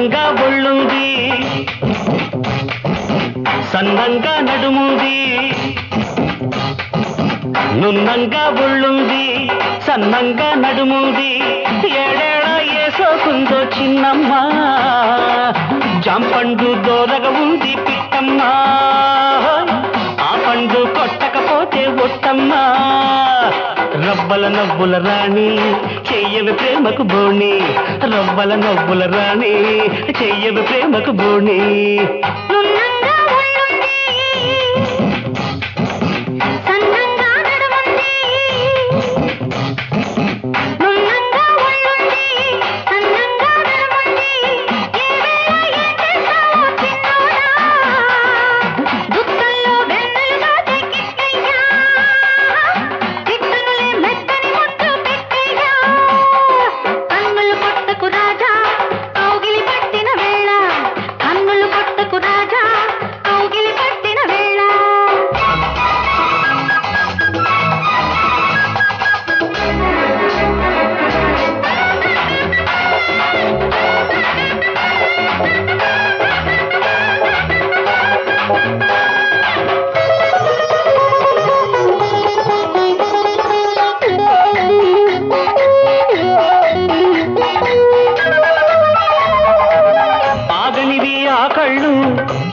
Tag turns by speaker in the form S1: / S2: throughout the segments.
S1: నున్నంగా ఒళ్ళుంది సన్నంగా నడుముంది నున్నంగా ఒళ్ళుంది సన్నంగా నడుముంది ఏడేళ ఏసోకుందో చిన్నమ్మ జాంపండు దోరగ ఉంది పిట్టమ్మ ఆ పండు కొట్టకపోతే ఒట్టమ్మ రవ్వల నవ్వుల రాణి చెయ్యవి ప్రేమకు బోణి రవ్వల నవ్వుల రాణి చెయ్యవి ప్రేమకు బోణి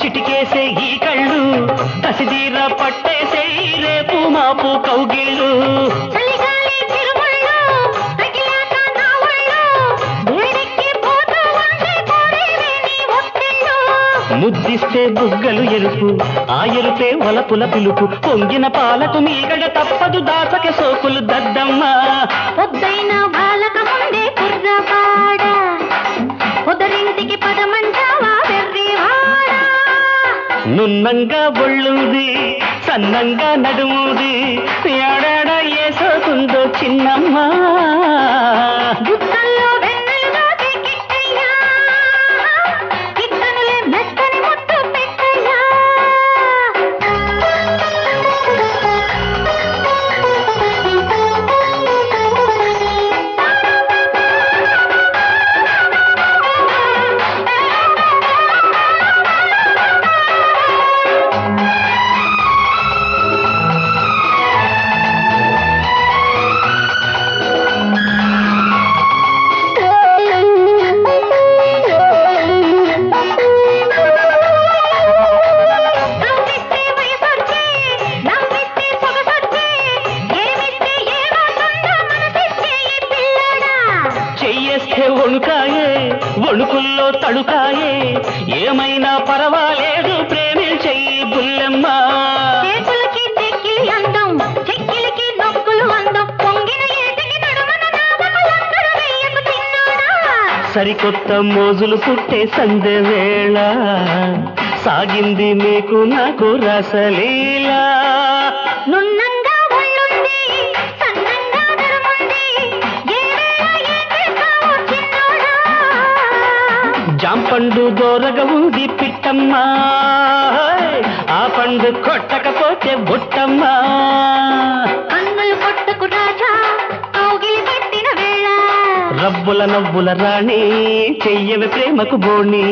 S1: చిటికేసే ఈ కళ్ళు కసిదీర పట్టేసే రేపు మాపు కౌగిళ్ళు ముద్దిస్తే బుగ్గలు ఎరుపు ఆ ఎరుపే వలపుల పిలుపు పొంగిన పాలకు మీగడ తప్పదు దాసక సోకులు దద్దమ్మ
S2: పొద్దైన బాలక ముందే కుర్రవాడ పొదరింటికి పదమంటావా వెర్రివాడా
S1: నున్నంగా ఒళ్ళుంది సన్నంగా నడుముంది ఏడాడ ఏసోకుందో చిన్నమ్మ వణుకాయే వణుకుల్లో తడుకాయే ఏమైనా పర్వాలేదు ప్రేమించెయ్యి బుల్లెమ్మ
S2: చేతులకి చెక్కిలి అందం చెక్కిలికి నొక్కులు అందం పొంగిన ఏటికి నడుమన నామకలందరూ వెయ్యకు తిన్నాడా
S1: సరికొత్త మోజులు పుట్టే సందె వేళ సాగింది మీకు నాకు రసలీలా
S2: నున్నంగా ఒళ్ళుంది సన్నంగా నడుముంది
S1: జాంపండు దోరగ ఉంది పిట్టమ్మ ఆ పండు కొట్టకపోతే బుట్టమ్మ
S2: కన్నులు కొట్టకు రాజా కౌగిలి పట్టిన వేళ
S1: రవ్వుల నవ్వుల రాణి చెయ్యవి ప్రేమకు బోణి